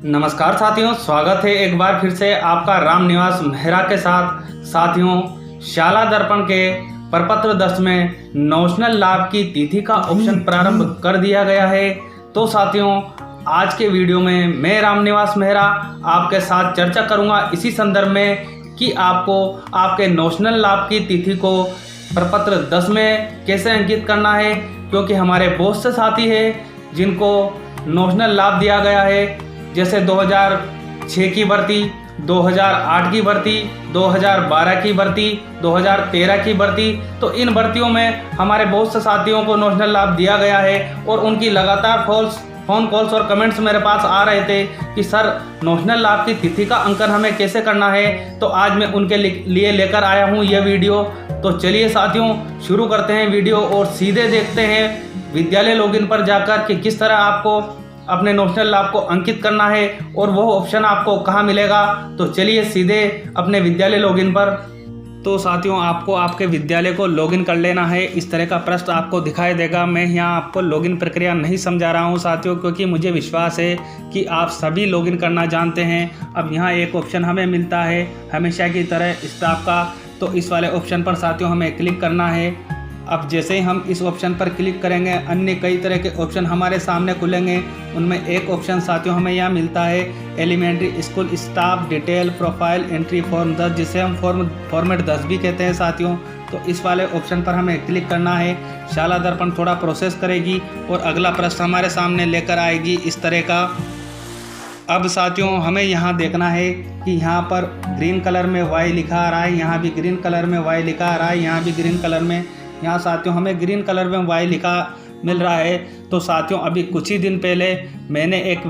नमस्कार साथियों, स्वागत है एक बार फिर से आपका राम निवास मेहरा के साथ। साथियों, शाला दर्पण के प्रपत्र 10 में नॉशनल लाभ की तिथि का ऑप्शन प्रारंभ कर दिया गया है। तो साथियों, आज के वीडियो में मैं राम निवास मेहरा आपके साथ चर्चा करूंगा इसी संदर्भ में कि आपको आपके नॉशनल लाभ की तिथि को प्रपत्र 10 में कैसे अंकित करना है, क्योंकि हमारे बहुत से साथी हैं जिनको नॉशनल लाभ दिया गया है, जैसे 2006 की भर्ती, 2008 की भर्ती, 2012 की भर्ती, 2013 की भर्ती। तो इन भर्तियों में हमारे बहुत से साथियों को नॉशनल लाभ दिया गया है और उनकी लगातार फ़ोन कॉल्स और कमेंट्स मेरे पास आ रहे थे कि सर नॉशनल लाभ की तिथि का अंकन हमें कैसे करना है। तो आज मैं उनके लिए लेकर आया हूँ यह वीडियो। तो चलिए साथियों, शुरू करते हैं वीडियो और सीधे देखते हैं विद्यालय लॉगिन पर जाकर कि किस तरह आपको अपने नॉशनल लाभ को अंकित करना है और वो ऑप्शन आपको कहाँ मिलेगा। तो चलिए सीधे अपने विद्यालय लॉगिन पर। तो साथियों, आपको आपके विद्यालय को लॉगिन कर लेना है। इस तरह का पृष्ठ आपको दिखाई देगा। मैं यहाँ आपको लॉगिन प्रक्रिया नहीं समझा रहा हूँ साथियों, क्योंकि मुझे विश्वास है कि आप सभी लॉगिन करना जानते हैं। अब यहाँ एक ऑप्शन हमें मिलता है हमेशा की तरह स्टाफ का, तो इस वाले ऑप्शन पर साथियों हमें क्लिक करना है। अब जैसे ही हम इस ऑप्शन पर क्लिक करेंगे, अन्य कई तरह के ऑप्शन हमारे सामने खुलेंगे। उनमें एक ऑप्शन साथियों हमें यहाँ मिलता है elementary school staff detail profile entry form 10, जिसे हम फॉर्मेट 10 भी कहते हैं साथियों। तो इस वाले ऑप्शन पर हमें क्लिक करना है। शाला दर्पण थोड़ा प्रोसेस करेगी और अगला प्रश्न हमारे सामने लेकर आएगी इस तरह का। अब साथियों, हमें यहाँ देखना है कि यहाँ पर ग्रीन कलर में वाई लिखा आ रहा है, यहाँ भी ग्रीन कलर में वाई लिखा आ रहा है, यहाँ भी ग्रीन कलर में, यहाँ साथियों हमें ग्रीन कलर में वाई लिखा मिल रहा है। तो साथियों, अभी कुछ ही दिन पहले मैंने एक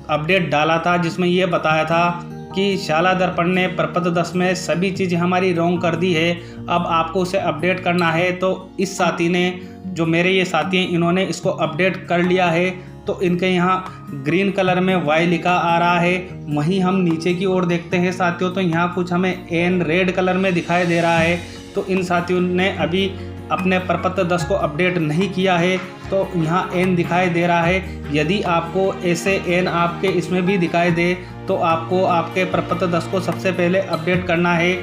अपडेट डाला था जिसमें ये बताया था कि शाला दर्पण ने प्रपत्र 10 में सभी चीज़ हमारी रॉन्ग कर दी है। अब आपको उसे अपडेट करना है। तो इस साथी ने, जो मेरे ये साथी हैं, इन्होंने इसको अपडेट कर लिया है। तो इनके यहाँ ग्रीन कलर में वाई लिखा आ रहा है। वहीं हम नीचे की ओर देखते हैं साथियों, तो यहाँ कुछ हमें एन रेड कलर में दिखाई दे रहा है। तो इन साथियों ने अभी अपने प्रपत्र 10 को अपडेट नहीं किया है, तो यहाँ एन दिखाई दे रहा है। यदि आपको ऐसे एन आपके इसमें भी दिखाई दे तो आपको आपके प्रपत्र 10 को सबसे पहले अपडेट करना है।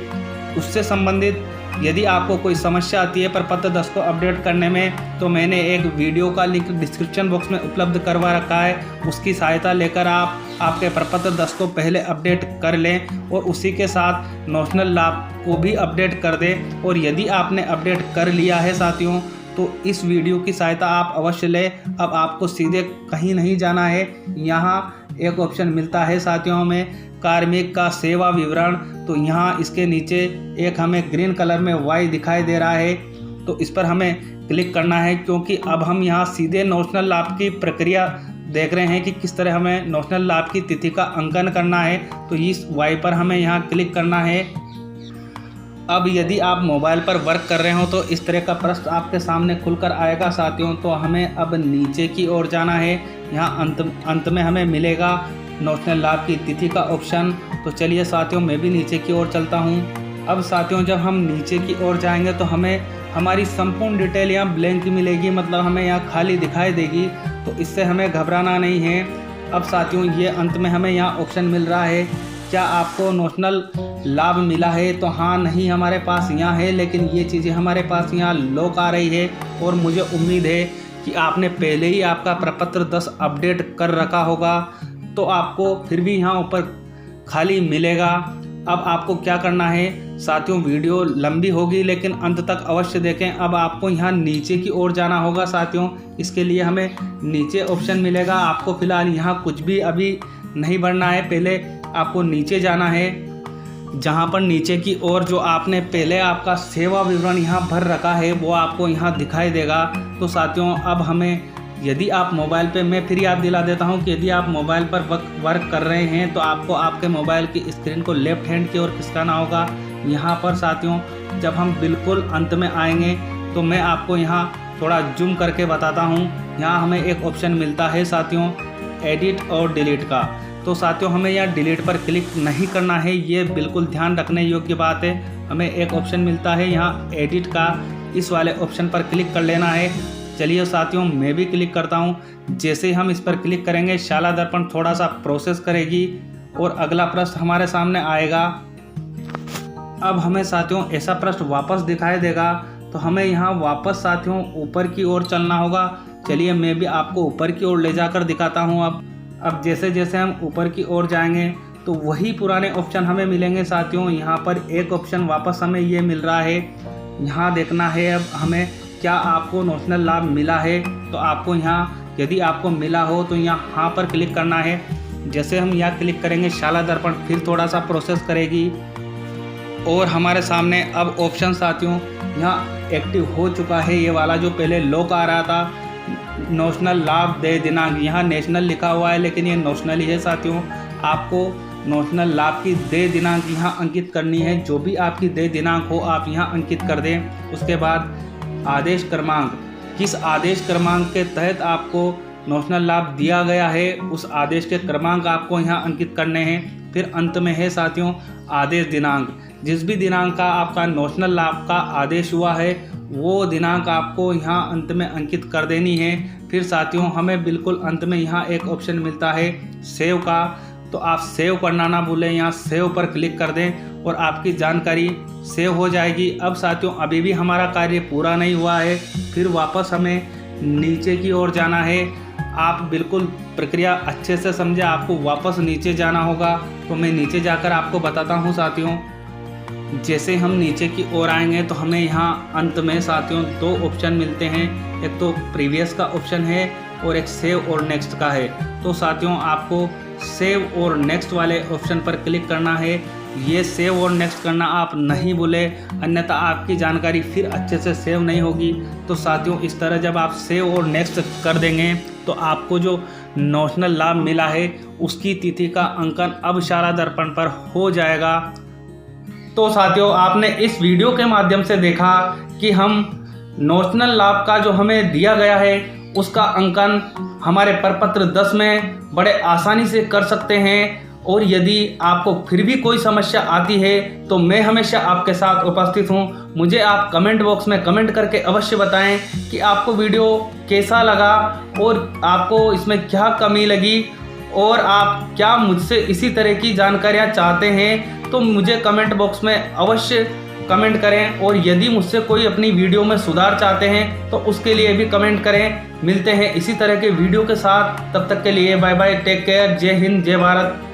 उससे संबंधित यदि आपको कोई समस्या आती है प्रपत्र 10 को अपडेट करने में, तो मैंने एक वीडियो का लिंक डिस्क्रिप्शन बॉक्स में उपलब्ध करवा रखा है। उसकी सहायता लेकर आप आपके प्रपत्र 10 को पहले अपडेट कर लें और उसी के साथ नॉशनल लाभ को भी अपडेट कर दें। और यदि आपने अपडेट कर लिया है साथियों, तो इस वीडियो की सहायता आप अवश्य लें। अब आपको सीधे कहीं नहीं जाना है। यहाँ एक ऑप्शन मिलता है साथियों हमें कार्मिक का सेवा विवरण। तो यहाँ इसके नीचे एक हमें ग्रीन कलर में वाई दिखाई दे रहा है, तो इस पर हमें क्लिक करना है, क्योंकि अब हम यहाँ सीधे नॉशनल लाभ की प्रक्रिया देख रहे हैं कि किस तरह हमें नॉशनल लाभ की तिथि का अंकन करना है। तो इस वाई पर हमें यहाँ क्लिक करना है। अब यदि आप मोबाइल पर वर्क कर रहे हो तो इस तरह का पृष्ठ आपके सामने खुलकर आएगा साथियों। तो हमें अब नीचे की ओर जाना है। यहाँ अंत में हमें मिलेगा नॉशनल लाभ की तिथि का ऑप्शन। तो चलिए साथियों, मैं भी नीचे की ओर चलता हूँ। अब साथियों, जब हम नीचे की ओर जाएंगे तो हमें हमारी संपूर्ण डिटेल यहाँ ब्लैंक मिलेगी, मतलब हमें यहाँ खाली दिखाई देगी। तो इससे हमें घबराना नहीं है। अब साथियों, ये अंत में हमें यहाँ ऑप्शन मिल रहा है, क्या आपको नॉशनल लाभ मिला है। तो हाँ नहीं हमारे पास यहाँ है, लेकिन ये चीज़ें हमारे पास यहाँ लॉक आ रही है। और मुझे उम्मीद है कि आपने पहले ही आपका प्रपत्र 10 अपडेट कर रखा होगा, तो आपको फिर भी यहाँ ऊपर खाली मिलेगा। अब आपको क्या करना है साथियों, वीडियो लंबी होगी लेकिन अंत तक अवश्य देखें। अब आपको यहाँ नीचे की ओर जाना होगा साथियों। इसके लिए हमें नीचे ऑप्शन मिलेगा। आपको फ़िलहाल यहाँ कुछ भी अभी नहीं भरना है, पहले आपको नीचे जाना है, जहाँ पर नीचे की ओर जो आपने पहले आपका सेवा विवरण यहाँ भर रखा है वो आपको यहाँ दिखाई देगा। तो साथियों, अब हमें, यदि आप मोबाइल पे, मैं फिर याद दिला देता हूँ कि यदि आप मोबाइल पर वर्क कर रहे हैं तो आपको आपके मोबाइल की स्क्रीन को लेफ्ट हैंड की ओर खिसकाना होगा। यहाँ पर साथियों, जब हम बिल्कुल अंत में आएंगे तो मैं आपको यहाँ थोड़ा जूम करके बताता हूँ। यहाँ हमें एक ऑप्शन मिलता है साथियों एडिट और डिलीट का। तो साथियों, हमें यहाँ डिलीट पर क्लिक नहीं करना है, ये बिल्कुल ध्यान रखने योग्य बात है। हमें एक ऑप्शन मिलता है यहाँ एडिट का, इस वाले ऑप्शन पर क्लिक कर लेना है। चलिए साथियों मैं भी क्लिक करता हूँ। जैसे ही हम इस पर क्लिक करेंगे शाला दर्पण थोड़ा सा प्रोसेस करेगी और अगला पृष्ठ हमारे सामने आएगा। अब हमें साथियों ऐसा पृष्ठ वापस दिखाई देगा, तो हमें यहाँ वापस साथियों ऊपर की ओर चलना होगा। चलिए मैं भी आपको ऊपर की ओर ले जाकर दिखाता हूँ। अब जैसे जैसे हम ऊपर की ओर जाएंगे तो वही पुराने ऑप्शन हमें मिलेंगे साथियों। यहाँ पर एक ऑप्शन वापस हमें ये मिल रहा है, यहाँ देखना है अब हमें क्या आपको नॉशनल लाभ मिला है। तो आपको यहाँ यदि आपको मिला हो तो यहाँ पर क्लिक करना है। जैसे हम यहाँ क्लिक करेंगे शाला दर्पण फिर थोड़ा सा प्रोसेस करेगी और हमारे सामने अब ऑप्शन साथियों यहाँ एक्टिव हो चुका है। ये वाला जो पहले लॉक आ रहा था नॉशनल लाभ दे दिनांक, यहाँ नेशनल लिखा हुआ है लेकिन ये नॉशनल ही है साथियों। आपको नॉशनल लाभ की दे दिनांक यहाँ अंकित करनी है। जो भी आपकी दे दिनांक हो आप यहाँ अंकित कर दें। उसके बाद आदेश क्रमांक, किस आदेश क्रमांक के तहत आपको नॉशनल लाभ दिया गया है उस आदेश के क्रमांक आपको यहाँ अंकित करने हैं। फिर अंत में है साथियों आदेश दिनांक, जिस भी दिनांक का आपका नॉशनल लाभ का आदेश हुआ है वो दिनांक आपको यहाँ अंत में अंकित कर देनी है। फिर साथियों हमें बिल्कुल अंत में यहाँ एक ऑप्शन मिलता है सेव का, तो आप सेव करना ना भूलें। यहाँ सेव पर क्लिक कर दें और आपकी जानकारी सेव हो जाएगी। अब साथियों अभी भी हमारा कार्य पूरा नहीं हुआ है, फिर वापस हमें नीचे की ओर जाना है। आप बिल्कुल प्रक्रिया अच्छे से समझे, आपको वापस नीचे जाना होगा। तो मैं नीचे जाकर आपको बताता हूँ साथियों। जैसे हम नीचे की ओर आएंगे तो हमें यहाँ अंत में साथियों दो ऑप्शन मिलते हैं, एक तो प्रीवियस का ऑप्शन है और एक सेव और नेक्स्ट का है। तो साथियों आपको सेव और नेक्स्ट वाले ऑप्शन पर क्लिक करना है। ये सेव और नेक्स्ट करना आप नहीं भूले, अन्यथा आपकी जानकारी फिर अच्छे से सेव नहीं होगी। तो साथियों इस तरह जब आप सेव और नेक्स्ट कर देंगे तो आपको जो नॉशनल लाभ मिला है उसकी तिथि का अंकन अब शाला दर्पण पर हो जाएगा। तो साथियों आपने इस वीडियो के माध्यम से देखा कि हम नॉशनल लाभ का जो हमें दिया गया है उसका अंकन हमारे प्रपत्र 10 में बड़े आसानी से कर सकते हैं। और यदि आपको फिर भी कोई समस्या आती है तो मैं हमेशा आपके साथ उपस्थित हूँ। मुझे आप कमेंट बॉक्स में कमेंट करके अवश्य बताएं कि आपको वीडियो कैसा लगा और आपको इसमें क्या कमी लगी और आप क्या मुझसे इसी तरह की जानकारियाँ चाहते हैं। तो मुझे कमेंट बॉक्स में अवश्य कमेंट करें और यदि मुझसे कोई अपनी वीडियो में सुधार चाहते हैं तो उसके लिए भी कमेंट करें। मिलते हैं इसी तरह के वीडियो के साथ, तब तक के लिए बाय बाय, टेक केयर, जय हिंद, जय भारत।